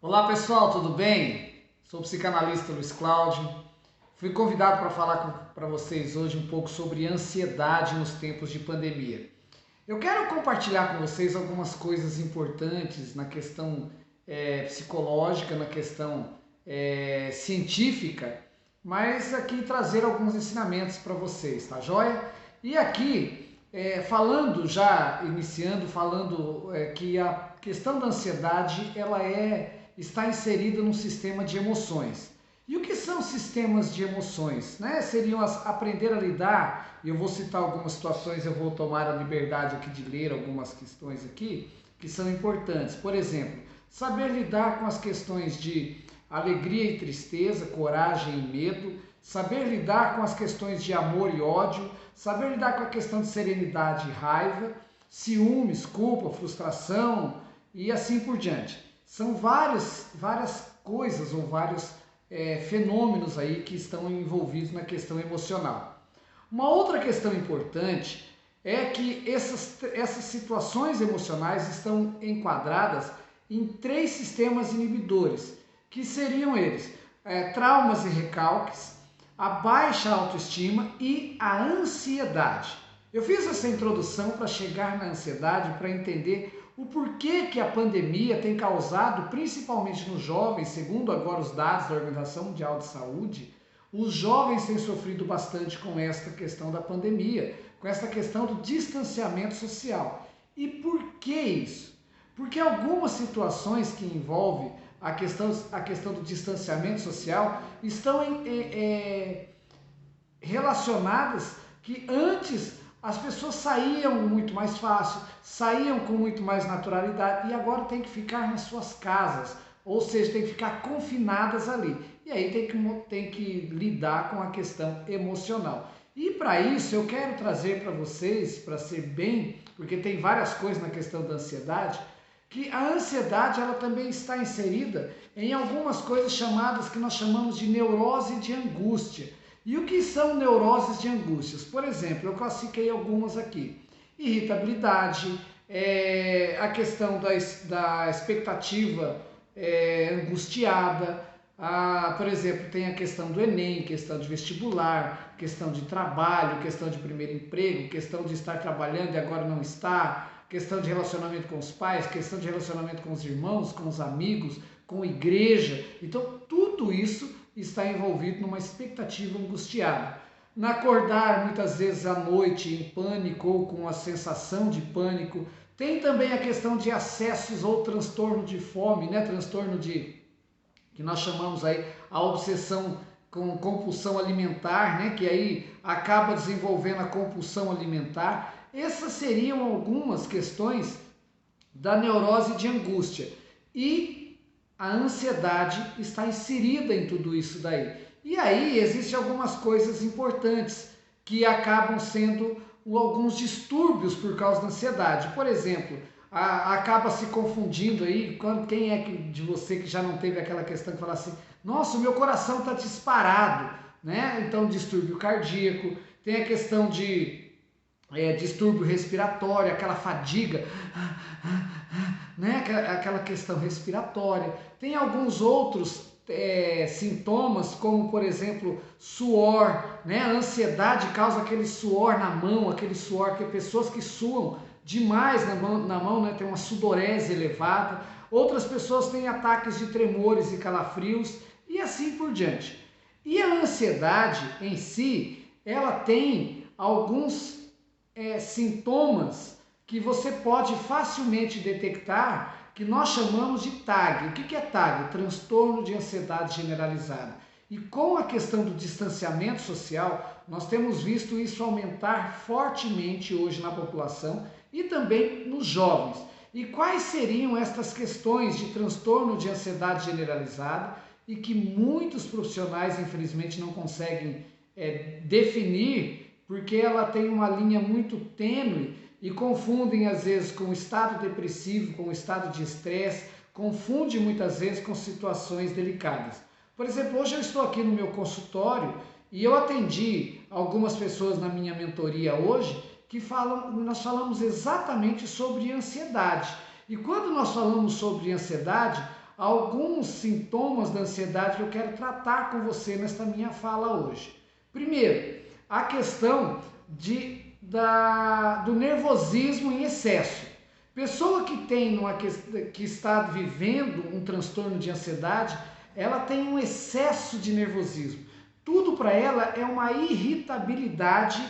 Olá pessoal, tudo bem? Sou o psicanalista Luiz Cláudio. Fui convidado para falar para vocês hoje um pouco sobre ansiedade nos tempos de pandemia. Eu quero compartilhar com vocês algumas coisas importantes na questão psicológica, na questão científica, mas aqui trazer alguns ensinamentos para vocês, tá joia? E aqui, falando já, iniciando, falando que a questão da ansiedade, está inserida num sistema de emoções. E o que são sistemas de emoções? Seriam aprender a lidar, e eu vou citar algumas situações, eu vou tomar a liberdade aqui de ler algumas questões aqui, que são importantes. Por exemplo, saber lidar com as questões de alegria e tristeza, coragem e medo, saber lidar com as questões de amor e ódio, saber lidar com a questão de serenidade e raiva, ciúmes, culpa, frustração e assim por diante. São várias coisas ou vários fenômenos aí que estão envolvidos na questão emocional. Uma outra questão importante é que essas situações emocionais estão enquadradas em 3 sistemas inibidores, que seriam eles: traumas e recalques, a baixa autoestima e a ansiedade. Eu fiz essa introdução para chegar na ansiedade, para entender o porquê que a pandemia tem causado, principalmente nos jovens, segundo agora os dados da Organização Mundial de Saúde, os jovens têm sofrido bastante com esta questão da pandemia, com essa questão do distanciamento social. E por que isso? Porque algumas situações que envolvem a questão do distanciamento social estão relacionadas que antes as pessoas saíam muito mais fácil, saíam com muito mais naturalidade e agora tem que ficar nas suas casas, ou seja, tem que ficar confinadas ali. E aí tem que lidar com a questão emocional. E para isso eu quero trazer para vocês, para ser bem, porque tem várias coisas na questão da ansiedade, que a ansiedade ela também está inserida em algumas coisas chamadas, que nós chamamos de neurose de angústia. E o que são neuroses de angústias? Por exemplo, eu classifiquei algumas aqui. Irritabilidade, a questão da expectativa angustiada, por exemplo, tem a questão do Enem, questão de vestibular, questão de trabalho, questão de primeiro emprego, questão de estar trabalhando e agora não está, questão de relacionamento com os pais, questão de relacionamento com os irmãos, com os amigos, com a igreja. Então, tudo isso está envolvido numa expectativa angustiada. Na acordar muitas vezes à noite em pânico ou com a sensação de pânico. Tem também a questão de acessos ou transtorno de fome, transtorno de, que nós chamamos aí a obsessão com compulsão alimentar, que aí acaba desenvolvendo a compulsão alimentar. Essas seriam algumas questões da neurose de angústia. E a ansiedade está inserida em tudo isso daí. E aí existem algumas coisas importantes que acabam sendo alguns distúrbios por causa da ansiedade. Por exemplo, acaba se confundindo aí, quem é de você que já não teve aquela questão que fala assim, nossa, o meu coração está disparado, Então, distúrbio cardíaco, tem a questão de distúrbio respiratório, aquela fadiga, aquela questão respiratória. Tem alguns outros sintomas, como por exemplo suor, A ansiedade causa aquele suor na mão, aquele suor que pessoas que suam demais na mão, tem uma sudorese elevada. Outras pessoas têm ataques de tremores e calafrios e assim por diante. E a ansiedade em si, ela tem alguns sintomas que você pode facilmente detectar, que nós chamamos de TAG. O que é TAG? Transtorno de ansiedade generalizada. E com a questão do distanciamento social, nós temos visto isso aumentar fortemente hoje na população e também nos jovens. E quais seriam estas questões de transtorno de ansiedade generalizada e que muitos profissionais, infelizmente, não conseguem definir, porque ela tem uma linha muito tênue e confundem às vezes com o estado depressivo, com o estado de estresse, confunde muitas vezes com situações delicadas. Por exemplo, hoje eu estou aqui no meu consultório e eu atendi algumas pessoas na minha mentoria hoje que nós falamos exatamente sobre ansiedade. E quando nós falamos sobre ansiedade, alguns sintomas da ansiedade que eu quero tratar com você nesta minha fala hoje. Primeiro, a questão do nervosismo em excesso. Pessoa que está vivendo um transtorno de ansiedade, ela tem um excesso de nervosismo. Tudo para ela é uma irritabilidade,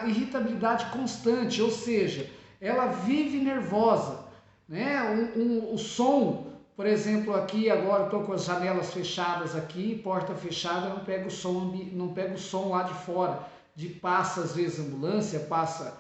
irritabilidade constante, ou seja, ela vive nervosa, né? O som, por exemplo, aqui agora estou com as janelas fechadas aqui, porta fechada, não pega o som lá de fora, passa às vezes ambulância, passa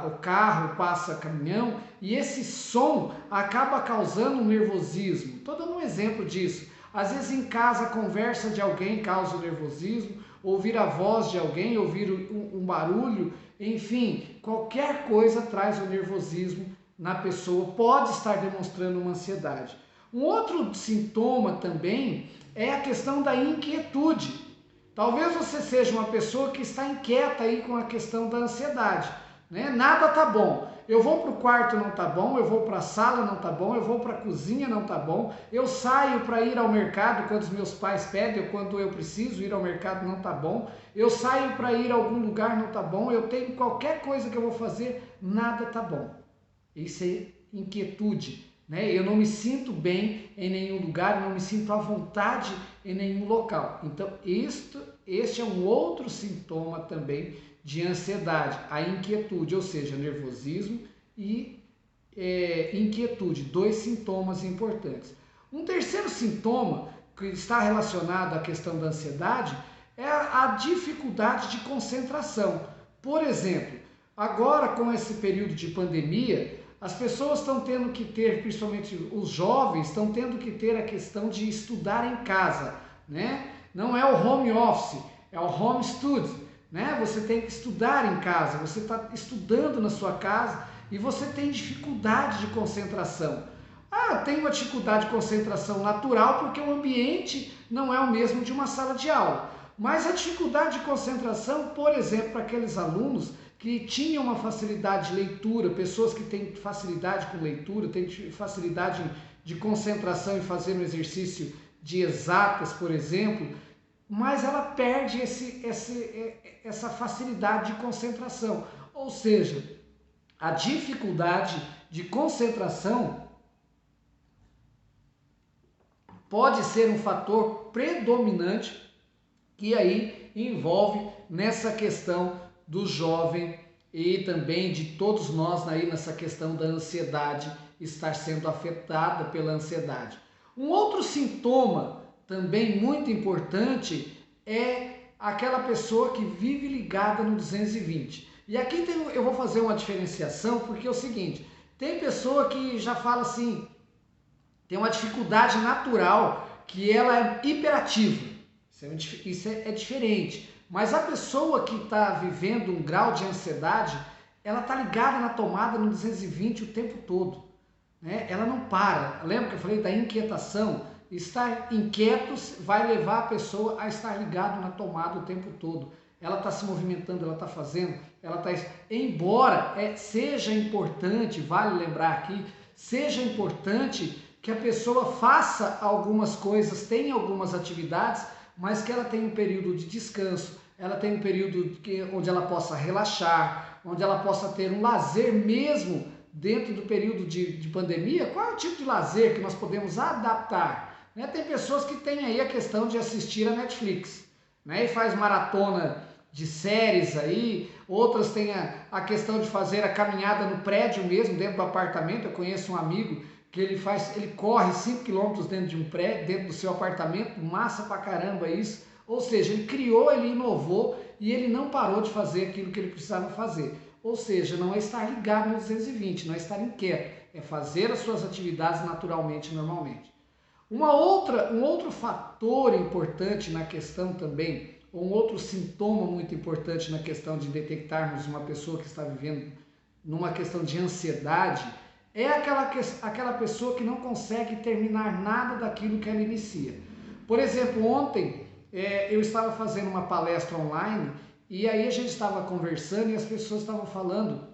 o carro, passa caminhão, e esse som acaba causando um nervosismo. Estou dando um exemplo disso. Às vezes em casa a conversa de alguém causa o nervosismo, ouvir a voz de alguém, ouvir um barulho, enfim, qualquer coisa traz o nervosismo na pessoa, pode estar demonstrando uma ansiedade. Um outro sintoma também é a questão da inquietude. Talvez você seja uma pessoa que está inquieta aí com a questão da ansiedade, né? Nada tá bom. Eu vou para o quarto, não tá bom. Eu vou para a sala, não tá bom. Eu vou para a cozinha, não tá bom. Eu saio para ir ao mercado quando os meus pais pedem, ou quando eu preciso ir ao mercado, não tá bom. Eu saio para ir a algum lugar, não tá bom. Eu tenho qualquer coisa que eu vou fazer, nada tá bom. Isso é inquietude, né? Eu não me sinto bem em nenhum lugar, não me sinto à vontade em nenhum local. Então, este é um outro sintoma também de ansiedade, a inquietude, ou seja, nervosismo e inquietude, dois sintomas importantes. Um terceiro sintoma que está relacionado à questão da ansiedade é a dificuldade de concentração. Por exemplo, agora com esse período de pandemia, as pessoas estão tendo que ter, principalmente os jovens, estão tendo que ter a questão de estudar em casa, né? Não é o home office, é o home study, né? Você tem que estudar em casa, você está estudando na sua casa e você tem dificuldade de concentração. Eu tenho uma dificuldade de concentração natural porque o ambiente não é o mesmo de uma sala de aula. Mas a dificuldade de concentração, por exemplo, para aqueles alunos que tinham uma facilidade de leitura, pessoas que têm facilidade com leitura, têm facilidade de concentração em fazer um exercício de exatas, por exemplo, mas ela perde essa facilidade de concentração. Ou seja, a dificuldade de concentração pode ser um fator predominante que aí envolve nessa questão do jovem e também de todos nós aí nessa questão da ansiedade, estar sendo afetada pela ansiedade. Um outro sintoma também muito importante é aquela pessoa que vive ligada no 220. E aqui eu vou fazer uma diferenciação porque é o seguinte, tem pessoa que já fala assim, tem uma dificuldade natural que ela é hiperativa. Isso é diferente. Mas a pessoa que está vivendo um grau de ansiedade, ela está ligada na tomada no 220 o tempo todo, né? Ela não para. Lembra que eu falei da inquietação? Estar inquieto vai levar a pessoa a estar ligado na tomada o tempo todo. Ela está se movimentando, ela está fazendo, ela está... Embora seja importante, vale lembrar aqui, seja importante que a pessoa faça algumas coisas, tenha algumas atividades, mas que ela tenha um período de descanso, ela tem um período onde ela possa relaxar, onde ela possa ter um lazer mesmo dentro do período de pandemia. Qual é o tipo de lazer que nós podemos adaptar? Né? Tem pessoas que têm aí a questão de assistir a Netflix, né? E faz maratona de séries aí, outras têm a questão de fazer a caminhada no prédio mesmo, dentro do apartamento. Eu conheço um amigo que ele corre 5 km dentro de um prédio, dentro do seu apartamento, massa pra caramba isso. Ou seja, ele criou, ele inovou e ele não parou de fazer aquilo que ele precisava fazer. Ou seja, não é estar ligado no 220, não é estar inquieto, é fazer as suas atividades naturalmente, normalmente. Um outro fator importante na questão também, um outro sintoma muito importante na questão de detectarmos uma pessoa que está vivendo numa questão de ansiedade, é aquela pessoa que não consegue terminar nada daquilo que ela inicia. Por exemplo, ontem eu estava fazendo uma palestra online e aí a gente estava conversando e as pessoas estavam falando,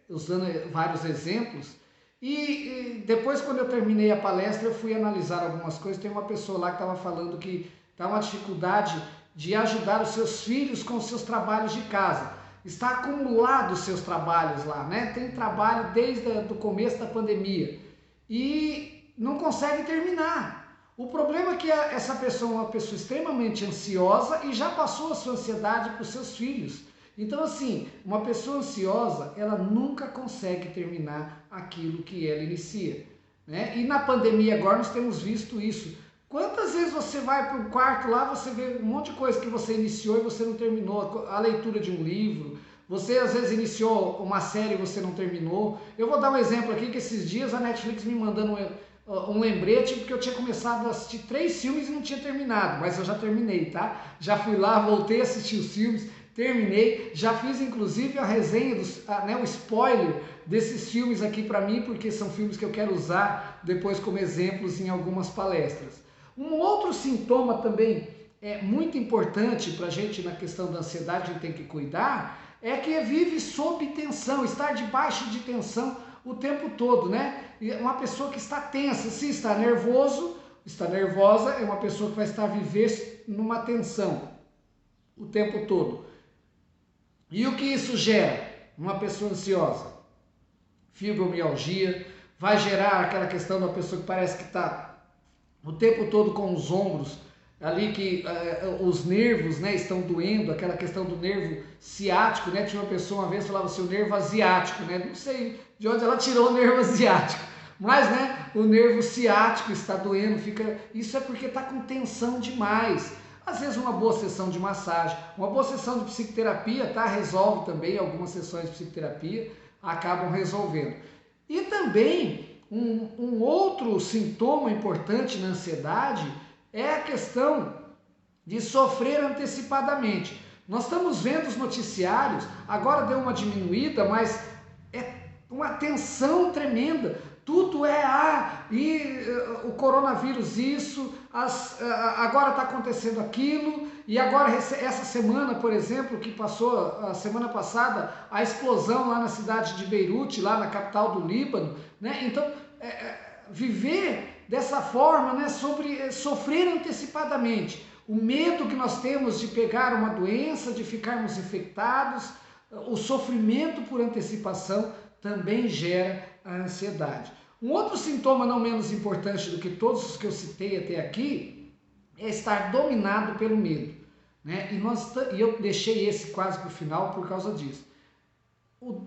usando vários exemplos, E depois, quando eu terminei a palestra, eu fui analisar algumas coisas. Tem uma pessoa lá que estava falando que está uma dificuldade de ajudar os seus filhos com os seus trabalhos de casa. Está acumulado os seus trabalhos lá, né? Tem trabalho desde o começo da pandemia e não consegue terminar. O problema é que essa pessoa é uma pessoa extremamente ansiosa e já passou a sua ansiedade para os seus filhos. Então, assim, uma pessoa ansiosa, ela nunca consegue terminar aquilo que ela inicia, né? E na pandemia agora nós temos visto isso. Quantas vezes você vai para um quarto lá, você vê um monte de coisa que você iniciou e você não terminou, a leitura de um livro, você às vezes iniciou uma série e você não terminou. Eu vou dar um exemplo aqui, que esses dias a Netflix me mandando um lembrete, porque eu tinha começado a assistir 3 filmes e não tinha terminado, mas eu já terminei, tá? Já fui lá, voltei a assistir os filmes, terminei, já fiz inclusive a resenha, o spoiler desses filmes aqui para mim, porque são filmes que eu quero usar depois como exemplos em algumas palestras. Um outro sintoma também muito importante para a gente na questão da ansiedade, a gente tem que cuidar, é que vive sob tensão, estar debaixo de tensão o tempo todo, né? Uma pessoa que está tensa, se está nervoso, está nervosa, é uma pessoa que vai estar vivendo numa tensão o tempo todo. E o que isso gera? Uma pessoa ansiosa, fibromialgia, vai gerar aquela questão da pessoa que parece que está o tempo todo com os ombros ali, que os nervos, né, estão doendo, aquela questão do nervo ciático, né? Tinha uma pessoa uma vez que falava assim, o nervo asiático, né? Não sei de onde ela tirou o nervo asiático, mas, né, o nervo ciático está doendo, isso é porque está com tensão demais. Às vezes uma boa sessão de massagem, uma boa sessão de psicoterapia, tá? Resolve também, algumas sessões de psicoterapia acabam resolvendo. E também um outro sintoma importante na ansiedade é a questão de sofrer antecipadamente. Nós estamos vendo os noticiários, agora deu uma diminuída, mas é uma tensão tremenda. Tudo o coronavírus isso, agora está acontecendo aquilo, e agora essa semana, por exemplo, que passou a semana passada, a explosão lá na cidade de Beirute, lá na capital do Líbano, né? Então, viver dessa forma, né, sobre sofrer antecipadamente, o medo que nós temos de pegar uma doença, de ficarmos infectados, o sofrimento por antecipação também gera a ansiedade. Um outro sintoma não menos importante do que todos os que eu citei até aqui é estar dominado pelo medo, né? E eu deixei esse quase para o final por causa disso.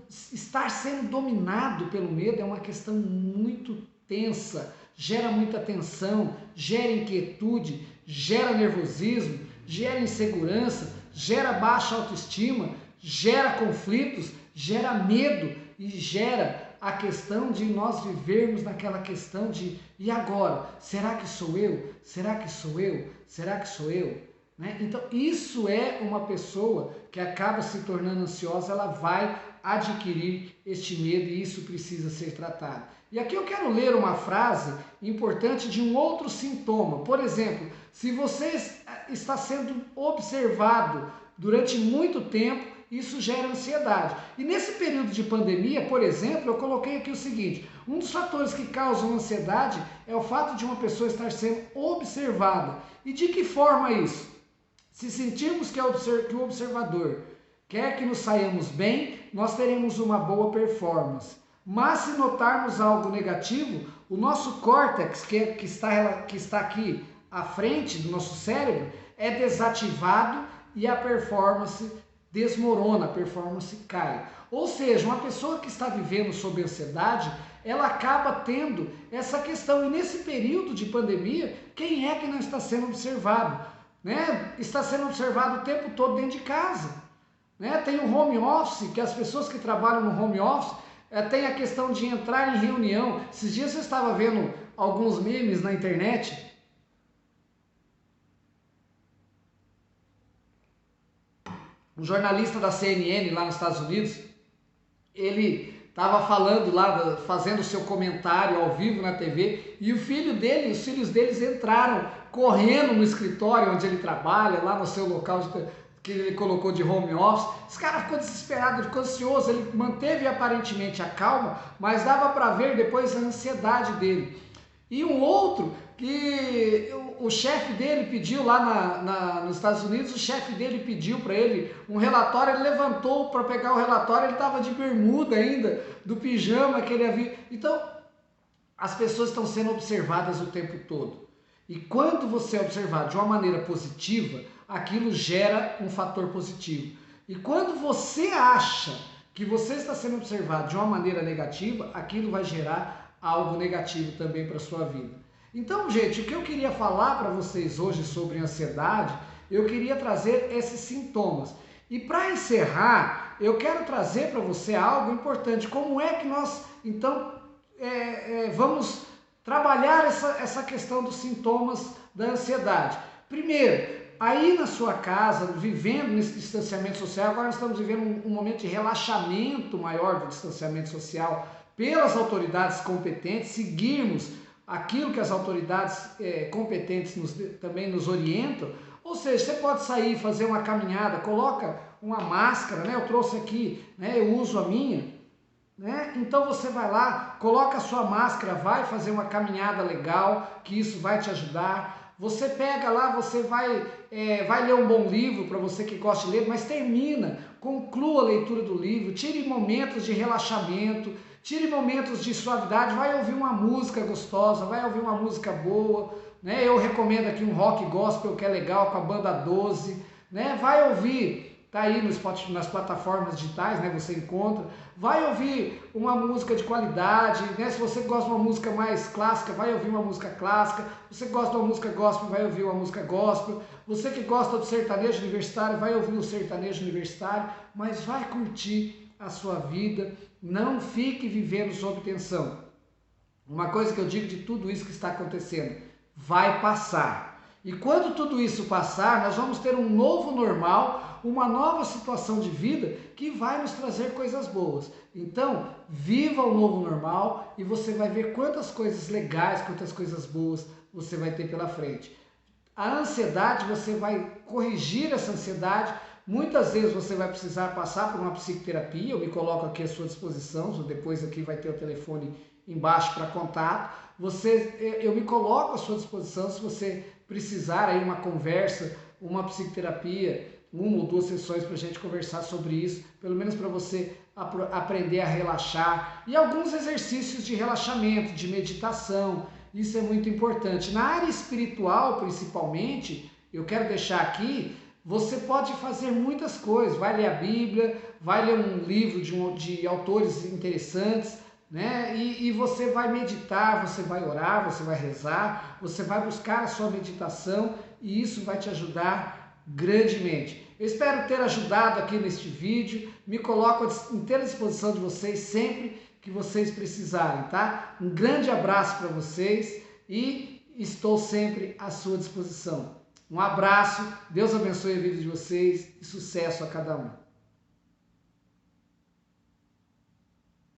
Estar sendo dominado pelo medo é uma questão muito tensa, gera muita tensão, gera inquietude, gera nervosismo, gera insegurança, gera baixa autoestima, gera conflitos, gera medo e gera a questão de nós vivermos naquela questão de e agora? Será que sou eu? Será que sou eu? Será que sou eu? Né? Então isso é uma pessoa que acaba se tornando ansiosa, ela vai adquirir este medo e isso precisa ser tratado. E aqui eu quero ler uma frase importante de um outro sintoma. Por exemplo, se você está sendo observado durante muito tempo, isso gera ansiedade. E nesse período de pandemia, por exemplo, eu coloquei aqui o seguinte, um dos fatores que causam ansiedade é o fato de uma pessoa estar sendo observada. E de que forma isso? Se sentirmos que o observador quer que nos saiamos bem, nós teremos uma boa performance. Mas se notarmos algo negativo, o nosso córtex, que está aqui à frente do nosso cérebro, é desativado e a performance desmorona, a performance cai. Ou seja, uma pessoa que está vivendo sob ansiedade, ela acaba tendo essa questão. E nesse período de pandemia, quem é que não está sendo observado? Né? Está sendo observado o tempo todo dentro de casa. Né? Tem o home office, que as pessoas que trabalham no home office tem a questão de entrar em reunião. Esses dias eu estava vendo alguns memes na internet. Um jornalista da CNN lá nos Estados Unidos, ele estava falando lá, fazendo o seu comentário ao vivo na TV, e os filhos deles entraram correndo no escritório onde ele trabalha, lá no seu local que ele colocou de home office. Esse cara ficou desesperado, ele ficou ansioso, ele manteve aparentemente a calma, mas dava para ver depois a ansiedade dele. E um outro que o chefe dele pediu lá nos Estados Unidos, o chefe dele pediu para ele um relatório, ele levantou para pegar o relatório, ele estava de bermuda ainda, do pijama que ele havia. Então, as pessoas estão sendo observadas o tempo todo. E quando você é observado de uma maneira positiva, aquilo gera um fator positivo. E quando você acha que você está sendo observado de uma maneira negativa, aquilo vai gerar algo negativo também para a sua vida. Então, gente, o que eu queria falar para vocês hoje sobre ansiedade, eu queria trazer esses sintomas. E para encerrar, eu quero trazer para você algo importante. Como é que nós, então, vamos trabalhar essa questão dos sintomas da ansiedade? Primeiro, aí na sua casa, vivendo nesse distanciamento social, agora nós estamos vivendo um momento de relaxamento maior do distanciamento social pelas autoridades competentes, seguirmos aquilo que as autoridades competentes também nos orientam. Ou seja, você pode sair, fazer uma caminhada, coloca uma máscara, né? Eu trouxe aqui, né? Eu uso a minha, né? Então você vai lá, coloca a sua máscara, vai fazer uma caminhada legal, que isso vai te ajudar. Você pega lá, você vai ler um bom livro para você que gosta de ler, mas termina, conclua a leitura do livro, tire momentos de relaxamento, tire momentos de suavidade, vai ouvir uma música gostosa, vai ouvir uma música boa, né? Eu recomendo aqui um rock gospel que é legal com a banda 12, né? Vai ouvir, tá aí nas plataformas digitais, né? Você encontra, vai ouvir uma música de qualidade, né? Se você gosta de uma música mais clássica, vai ouvir uma música clássica. Você gosta de uma música gospel, vai ouvir uma música gospel. Você que gosta do sertanejo universitário, vai ouvir o sertanejo universitário, mas vai curtir a sua vida. Não fique vivendo sob tensão. Uma coisa que eu digo de tudo isso que está acontecendo, vai passar. E quando tudo isso passar, nós vamos ter um novo normal, uma nova situação de vida que vai nos trazer coisas boas. Então, viva o novo normal e você vai ver quantas coisas legais, quantas coisas boas você vai ter pela frente. A ansiedade, você vai corrigir essa ansiedade. Muitas vezes você vai precisar passar por uma psicoterapia, eu me coloco aqui à sua disposição, depois aqui vai ter o telefone embaixo para contato. Eu me coloco à sua disposição se você precisar aí uma conversa, uma psicoterapia, 1 ou 2 sessões para a gente conversar sobre isso, pelo menos para você aprender a relaxar. E alguns exercícios de relaxamento, de meditação, isso é muito importante. Na área espiritual, principalmente, eu quero deixar aqui, você pode fazer muitas coisas, vai ler a Bíblia, vai ler um livro de autores interessantes, né? E você vai meditar, você vai orar, você vai rezar, você vai buscar a sua meditação e isso vai te ajudar grandemente. Eu espero ter ajudado aqui neste vídeo, me coloco à inteira disposição de vocês sempre que vocês precisarem, tá? Um grande abraço para vocês e estou sempre à sua disposição. Um abraço, Deus abençoe a vida de vocês e sucesso a cada um.